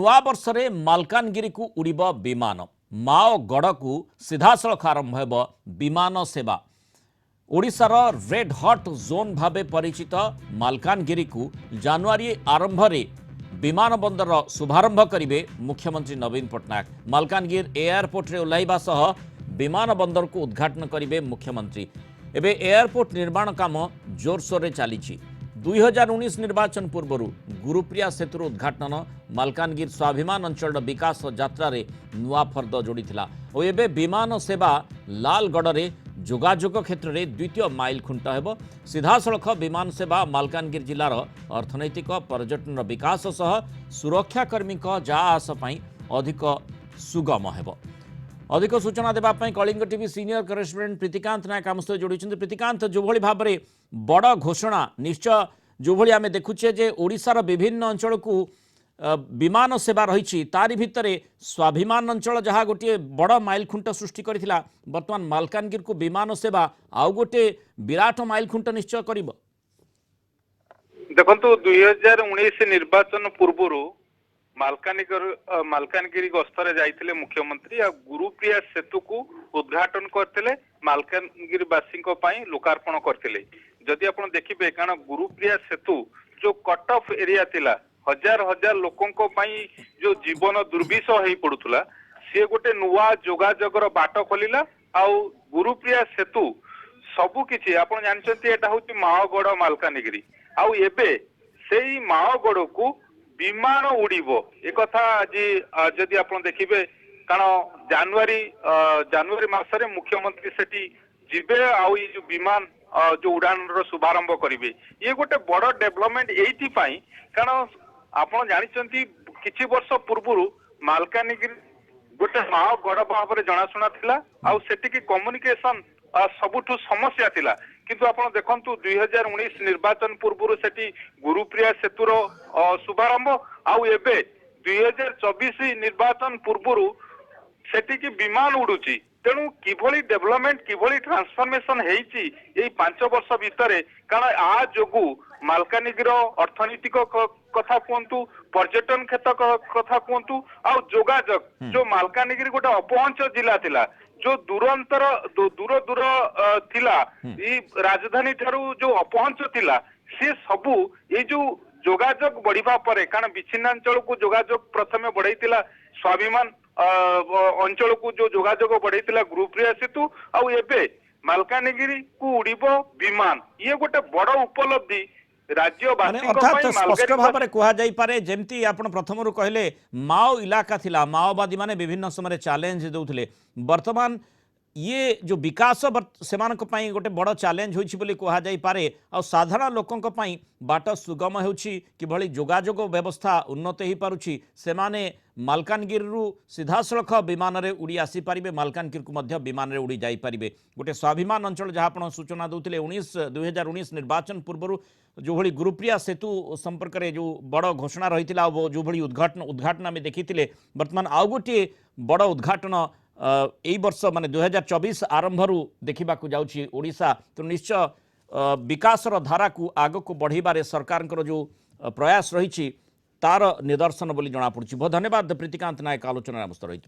नुआ वर्ष रे मालकानगिरी को उड़िब विमान माओ गड़ को सीधासलख आरंभ हेब विमान सेवा। ओडिशार रेड हॉट जोन भावे परिचित मालकानगिरी को जानुआरी आरंभ रे विमान बंदर शुभारंभ करिवे मुख्यमंत्री नवीन पट्टनायक। मालकानगिरी एयरपोर्ट रे ओह्लाइबा सह विमान बंदर को उद्घाटन करिवे मुख्यमंत्री। एबे एयरपोर्ट निर्माण काम जोरसोर रे चली। 2019 निर्वाचन पूर्व गुरुप्रिया सेतुर उद्घाटन मालकानगिरी स्वाभिमान अंचल विकास यात्रा रे नुआ फर्द जोड़ीथिला और एबे विमान सेवा लालगढ़ रे जोगाजोग क्षेत्र में द्वितीय माइल खुंट हेब। सीधासलख विमान सेवा मालकानगिरी जिलार अर्थनैतिक पर्यटन विकास सह सुरक्षाकर्मी जा आस अधिक सुगम हेब। अधिक सूचना देवाई Kalinga TV senior correspondent Pritikant Nayak आम सहित जोड़ी। प्रीतिकांत, जो भाव में बड़ घोषणा निश्चय जो भाई आम देखुचे जे ओडिशार विभिन्न अंचल को विमान सेवा रही तारी भितर स्वाभिमान अंचल जहाँ गोटे बड़ माइल खुंट सृष्टि करथिला, वर्तमान मालकानगिरी को विमान सेवा आउ गोटे विराट माइल खुंट निश्चय कर। देखो 2019 निर्वाचन पूर्व मालकानगिरी गस्तरे जाइथिले मुख्यमंत्री आ गुरुप्रिया सेतु को उद्घाटन करथिले, मालकानगिरी वासी लोकार्पण करथिले। जदि आपण देखिबे कारण गुरुप्रिया सेतु जो कट ऑफ एरिया थिला हजार हजार लोकों पई जो जीवन दुर्विषह हेई पडुथुला से गोटे नुआ जोगाजोगर बाट खोलिला। आउ गुरुप्रिया सेतु सबु किछि आपण जानछन्ती एटा होछि माओगड़ मालकानगिरी। आउ एबे सेई माओगड़ को विमान उड़ीबो एक कथा आज जदि आपण देखिबे कारण जानुआरी मासरे मुख्यमंत्री सेठी जिबे आउ ये जो विमान जो उड़ान रो शुभारंभ करिवे ये गोटे बड़ डेवलपमेंट एइथि पई कारण आपण जानिचंती किछि वर्ष पूर्व मालकानगिरी गोटे माओगड़ भाव में जनाशुना थिला आउ सेठी की कम्युनिकेशन सबुठु समस्या थिला। किंतु आपण देखंतु 2019 निर्वाचन पूर्व सेठी गुरुप्रिया सेतुर शुभारंभ आउ एबे 2024 निर्वाचन पूर्व सेठी की विमान उडुची। तेणु किभली डेवलपमेंट किभली ट्रांसफॉर्मेशन हेइची एई 5 वर्ष भितरे कारण आ जोगु मालकानगिरी अर्थनैतिक कथा कहतु पर्यटन क्षेत्र कथा कहतु आउ जोगाजोग जो मालकानगिरी गोटे अपहंच जिला थिला जो दूरांतर दूर दूर थिला राजधानी ठारू जो अपहंच थिला से सबू ये जो जोगाजोग बढ़िबा परे कारण विच्छिन्नांचल को जोगाजोग प्रथमे बढ़ाइतिला स्वाभिमान अंचल को जो जोगाजोग बढ़ाइतिला गुरुप्रिया सेतु आउ एबे मालकानगिरी को उड़ीबो विमान ये गोटे बड़ उपलब्धि अर्थात स्पष्ट भाव में कह जाई पारे जेमती आपण प्रथम कहले माओ इलाका थिला माओवादी माने विभिन्न समय चैलेंज देउथिले वर्तमान ये जो विकास सेमानक पई गोटे बड़ चैलेंज होइछि बोली कह जाई पारे आ साधारण लोकंक पई बाट सुगम होउछि किभली जोगाजोग व्यवस्था उन्नत हो पारुछि सेमाने मालकानगिरी सीधासलख विमान रे उड़ी आसी पारिबे मालकानगिरी को मध्य विमान रे उड़ी जाई पारिबे। गोटे स्वाभिमान अंचल जहाँ आपण सूचना दउथिले 2019 निर्वाचन पूर्व जो भली गुरुप्रिया सेतु संपर्क में जो बड़ घोषणा रही जो भली उद्घाटन आम देखी वर्तमान आउ गोटे बड़ उद्घाटन यही वर्ष माने 2024 आरंभ देखा जाउछि ओडिशा। तो निश्चय विकासर धारा को आग को बढ़ाइबारे सरकार जो प्रयास रही तार निदर्शन बोली जना पड़ुछि। बहुत धन्यवाद प्रीतिकांत नायक आलोचना अवस्था रही।